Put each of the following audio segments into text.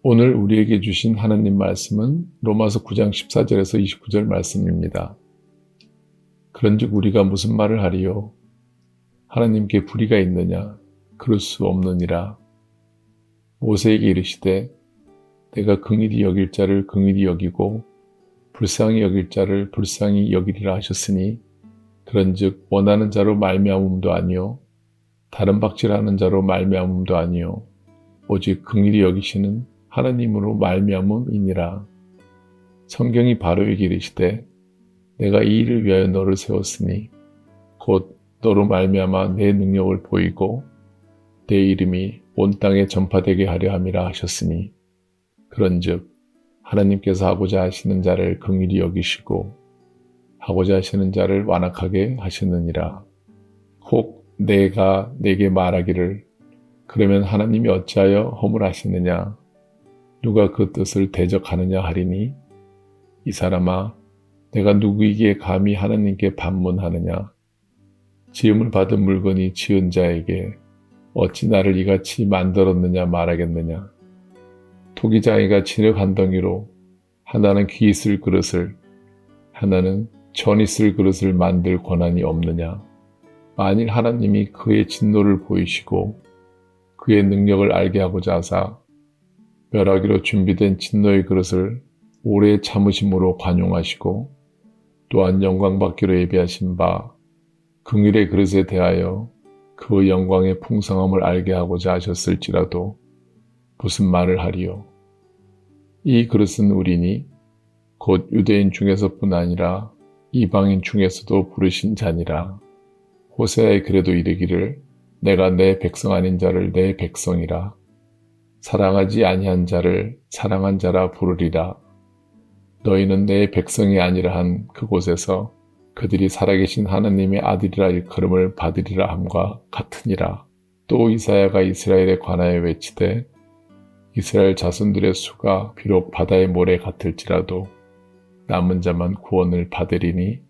오늘 우리에게 주신 하나님 말씀은 로마서 9장 14절에서 29절 말씀입니다. 그런즉 우리가 무슨 말을 하리요? 하나님께 불의가 있느냐? 그럴 수 없느니라. 모세에게 이르시되 내가 긍휼히 여길 자를 긍휼히 여기고 불쌍히 여길 자를 불쌍히 여기리라 하셨으니 그런즉 원하는 자로 말미암음도 아니요 다른 박질하는 자로 말미암음도 아니요 오직 긍휼히 여기시는 하나님으로 말미암음이니라. 성경이 바로에게 이르시되 내가 이 일을 위하여 너를 세웠으니 곧 너로 말미암아 내 능력을 보이고 내 이름이 온 땅에 전파되게 하려 함이라 하셨으니 그런즉 하나님께서 하고자 하시는 자를 긍휼히 여기시고 하고자 하시는 자를 완악하게 하시느니라. 혹 내가 내게 말하기를 그러면 하나님이 어찌하여 허물하시느냐 누가 그 뜻을 대적하느냐 하리니 이 사람아 내가 누구이기에 감히 하나님께 반문하느냐 지음을 받은 물건이 지은 자에게 어찌 나를 이같이 만들었느냐 말하겠느냐 토기장이가 진흙 한 덩이로 하나는 귀 있을 그릇을 하나는 전 있을 그릇을 만들 권한이 없느냐 만일 하나님이 그의 진노를 보이시고 그의 능력을 알게 하고자 하사 멸하기로 준비된 진노의 그릇을 오래 참으심으로 관용하시고 또한 영광받기로 예비하신 바 긍휼의 그릇에 대하여 그 영광의 풍성함을 알게 하고자 하셨을지라도 무슨 말을 하리요? 이 그릇은 우리니 곧 유대인 중에서뿐 아니라 이방인 중에서도 부르신 자니라. 호세아의 글에도 이르기를 내가 내 백성 아닌 자를 내 백성이라 사랑하지 아니한 자를 사랑한 자라 부르리라. 너희는 내 백성이 아니라 한 그곳에서 그들이 살아계신 하나님의 아들이라 일컬음을 받으리라 함과 같으니라. 또 이사야가 이스라엘에 관하여 외치되 이스라엘 자손들의 수가 비록 바다의 모래 같을지라도 남은 자만 구원을 받으리니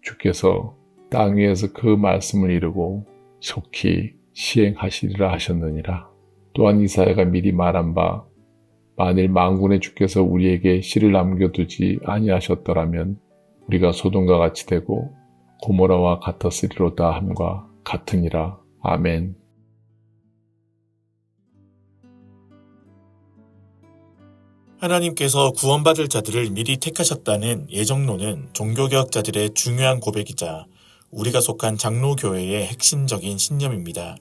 주께서 땅 위에서 그 말씀을 이루고 속히 시행하시리라 하셨느니라. 또한 이사야가 미리 말한 바 만일 만군의 주께서 우리에게 씨를 남겨두지 아니하셨더라면 우리가 소돔과 같이 되고 고모라와 같았으리로다 함과 같으니라. 아멘. 하나님께서 구원받을 자들을 미리 택하셨다는 예정론은 종교개혁자들의 중요한 고백이자 우리가 속한 장로교회의 핵심적인 신념입니다.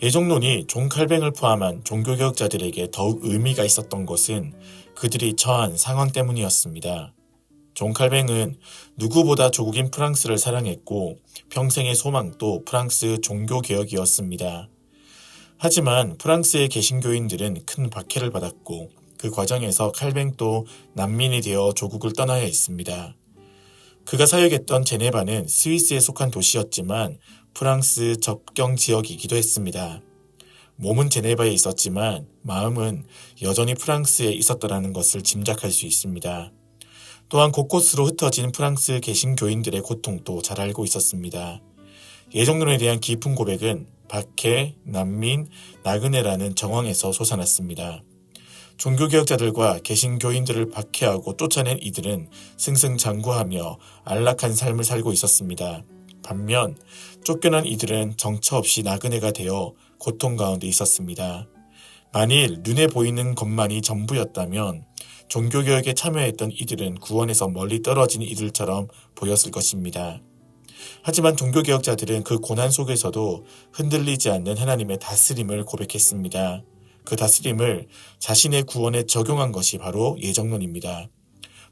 예정론이 존 칼뱅을 포함한 종교개혁자들에게 더욱 의미가 있었던 것은 그들이 처한 상황 때문이었습니다. 존 칼뱅은 누구보다 조국인 프랑스를 사랑했고 평생의 소망도 프랑스 종교개혁이었습니다. 하지만 프랑스의 개신교인들은 큰 박해를 받았고 그 과정에서 칼뱅도 난민이 되어 조국을 떠나야 했습니다. 그가 사역했던 제네바는 스위스에 속한 도시였지만 프랑스 접경 지역이기도 했습니다. 몸은 제네바에 있었지만 마음은 여전히 프랑스에 있었다는 것을 짐작할 수 있습니다. 또한 곳곳으로 흩어진 프랑스 개신교인들의 고통도 잘 알고 있었습니다. 예정론에 대한 깊은 고백은 박해, 난민, 나그네라는 정황에서 솟아났습니다. 종교개혁자들과 개신교인들을 박해하고 쫓아낸 이들은 승승장구하며 안락한 삶을 살고 있었습니다. 반면 쫓겨난 이들은 정처 없이 나그네가 되어 고통 가운데 있었습니다. 만일 눈에 보이는 것만이 전부였다면 종교개혁에 참여했던 이들은 구원에서 멀리 떨어진 이들처럼 보였을 것입니다. 하지만 종교개혁자들은 그 고난 속에서도 흔들리지 않는 하나님의 다스림을 고백했습니다. 그 다스림을 자신의 구원에 적용한 것이 바로 예정론입니다.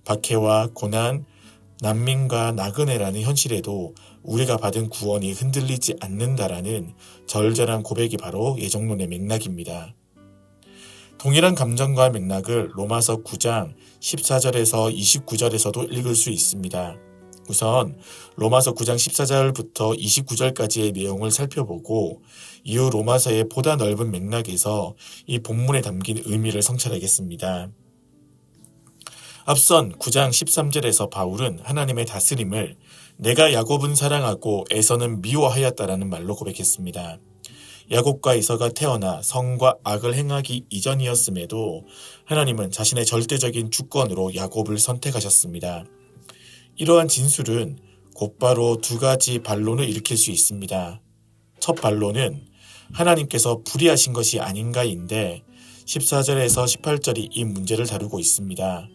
박해와 고난, 난민과 나그네라는 현실에도 우리가 받은 구원이 흔들리지 않는다라는 절절한 고백이 바로 예정론의 맥락입니다. 동일한 감정과 맥락을 로마서 9장 14절에서 29절에서도 읽을 수 있습니다. 우선 로마서 9장 14절부터 29절까지의 내용을 살펴보고 이후 로마서의 보다 넓은 맥락에서 이 본문에 담긴 의미를 성찰하겠습니다. 앞선 9장 13절에서 바울은 하나님의 다스림을 내가 야곱은 사랑하고 에서는 미워하였다라는 말로 고백했습니다. 야곱과 이서가 태어나 성과 악을 행하기 이전이었음에도 하나님은 자신의 절대적인 주권으로 야곱을 선택하셨습니다. 이러한 진술은 곧바로 두 가지 반론을 일으킬 수 있습니다. 첫 반론은 하나님께서 불의하신 것이 아닌가인데 14절에서 18절이 이 문제를 다루고 있습니다.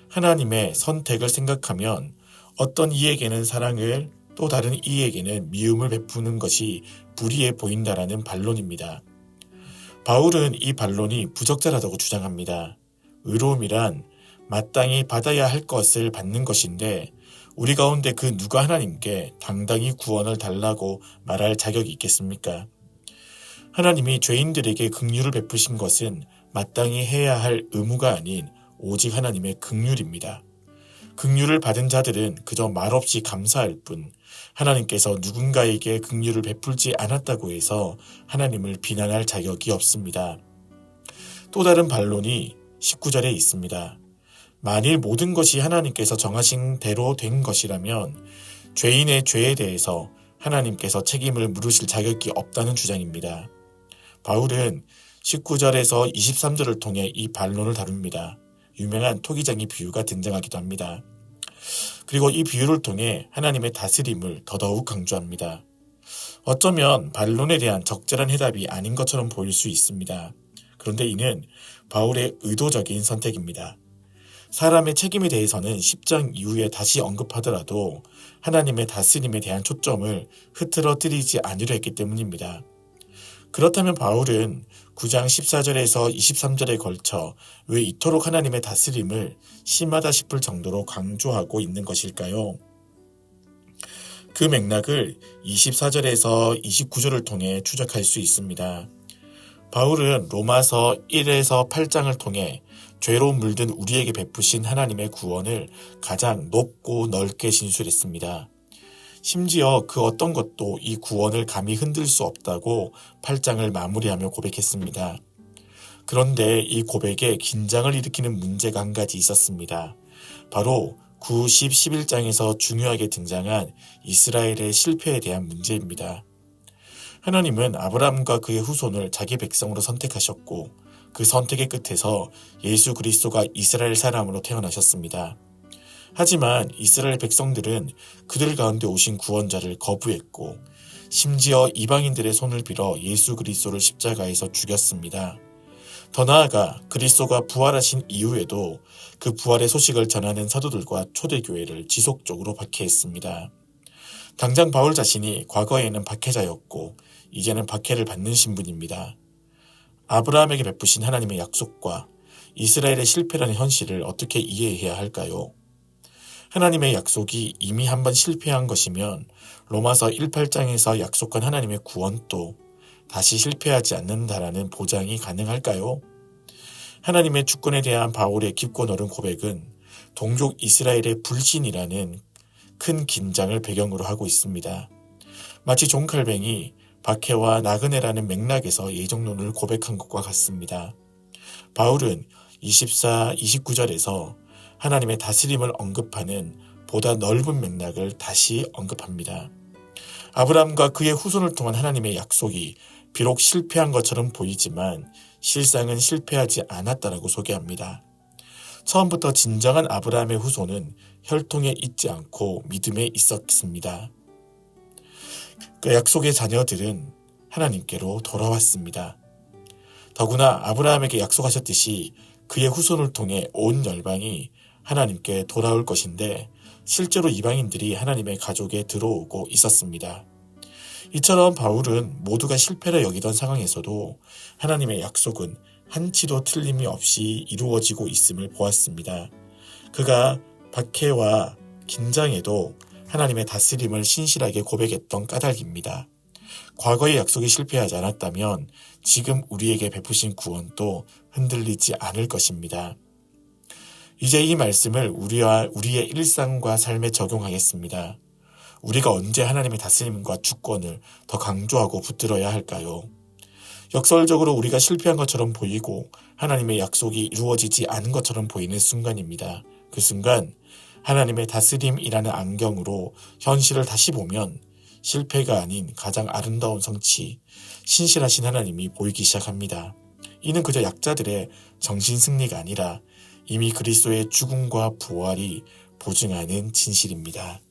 하나님의 선택을 생각하면 어떤 이에게는 사랑을 또 다른 이에게는 미움을 베푸는 것이 불의해 보인다라는 반론입니다. 바울은 이 반론이 부적절하다고 주장합니다. 의로움이란 마땅히 받아야 할 것을 받는 것인데 우리 가운데 그 누가 하나님께 당당히 구원을 달라고 말할 자격이 있겠습니까? 하나님이 죄인들에게 긍휼을 베푸신 것은 마땅히 해야 할 의무가 아닌 오직 하나님의 긍휼입니다. 긍휼을 받은 자들은 그저 말없이 감사할 뿐 하나님께서 누군가에게 긍휼을 베풀지 않았다고 해서 하나님을 비난할 자격이 없습니다. 또 다른 반론이 19절에 있습니다. 만일 모든 것이 하나님께서 정하신 대로 된 것이라면 죄인의 죄에 대해서 하나님께서 책임을 물으실 자격이 없다는 주장입니다. 바울은 19절에서 23절을 통해 이 반론을 다룹니다. 유명한 토기장이 비유가 등장하기도 합니다. 그리고 이 비유를 통해 하나님의 다스림을 더더욱 강조합니다. 어쩌면 반론에 대한 적절한 해답이 아닌 것처럼 보일 수 있습니다. 그런데 이는 바울의 의도적인 선택입니다. 사람의 책임에 대해서는 10장 이후에 다시 언급하더라도 하나님의 다스림에 대한 초점을 흐트러뜨리지 않으려 했기 때문입니다. 그렇다면 바울은 9장 14절에서 23절에 걸쳐 왜 이토록 하나님의 다스림을 심하다 싶을 정도로 강조하고 있는 것일까요? 그 맥락을 24절에서 29절을 통해 추적할 수 있습니다. 바울은 로마서 1에서 8장을 통해 죄로 물든 우리에게 베푸신 하나님의 구원을 가장 높고 넓게 진술했습니다. 심지어 그 어떤 것도 이 구원을 감히 흔들 수 없다고 8장을 마무리하며 고백했습니다. 그런데 이 고백에 긴장을 일으키는 문제가 한 가지 있었습니다. 바로 9, 10, 11장에서 중요하게 등장한 이스라엘의 실패에 대한 문제입니다. 하나님은 아브라함과 그의 후손을 자기 백성으로 선택하셨고 그 선택의 끝에서 예수 그리스도가 이스라엘 사람으로 태어나셨습니다. 하지만 이스라엘 백성들은 그들 가운데 오신 구원자를 거부했고 심지어 이방인들의 손을 빌어 예수 그리스도를 십자가에서 죽였습니다. 더 나아가 그리스도가 부활하신 이후에도 그 부활의 소식을 전하는 사도들과 초대교회를 지속적으로 박해했습니다. 당장 바울 자신이 과거에는 박해자였고 이제는 박해를 받는 신분입니다. 아브라함에게 베푸신 하나님의 약속과 이스라엘의 실패라는 현실을 어떻게 이해해야 할까요? 하나님의 약속이 이미 한번 실패한 것이면 로마서 1,8장에서 약속한 하나님의 구원도 다시 실패하지 않는다라는 보장이 가능할까요? 하나님의 주권에 대한 바울의 깊고 넓은 고백은 동족 이스라엘의 불신이라는 큰 긴장을 배경으로 하고 있습니다. 마치 존 칼뱅이 박해와 나그네라는 맥락에서 예정론을 고백한 것과 같습니다. 바울은 24, 29절에서 하나님의 다스림을 언급하는 보다 넓은 맥락을 다시 언급합니다. 아브라함과 그의 후손을 통한 하나님의 약속이 비록 실패한 것처럼 보이지만 실상은 실패하지 않았다라고 소개합니다. 처음부터 진정한 아브라함의 후손은 혈통에 있지 않고 믿음에 있었습니다. 그 약속의 자녀들은 하나님께로 돌아왔습니다. 더구나 아브라함에게 약속하셨듯이 그의 후손을 통해 온 열방이 하나님께 돌아올 것인데 실제로 이방인들이 하나님의 가족에 들어오고 있었습니다. 이처럼 바울은 모두가 실패를 여기던 상황에서도 하나님의 약속은 한치도 틀림이 없이 이루어지고 있음을 보았습니다. 그가 박해와 긴장에도 하나님의 다스림을 신실하게 고백했던 까닭입니다. 과거의 약속이 실패하지 않았다면 지금 우리에게 베푸신 구원도 흔들리지 않을 것입니다. 이제 이 말씀을 우리의 일상과 삶에 적용하겠습니다. 우리가 언제 하나님의 다스림과 주권을 더 강조하고 붙들어야 할까요? 역설적으로 우리가 실패한 것처럼 보이고 하나님의 약속이 이루어지지 않은 것처럼 보이는 순간입니다. 그 순간 하나님의 다스림이라는 안경으로 현실을 다시 보면 실패가 아닌 가장 아름다운 성취, 신실하신 하나님이 보이기 시작합니다. 이는 그저 약자들의 정신 승리가 아니라 이미 그리스도의 죽음과 부활이 보증하는 진실입니다.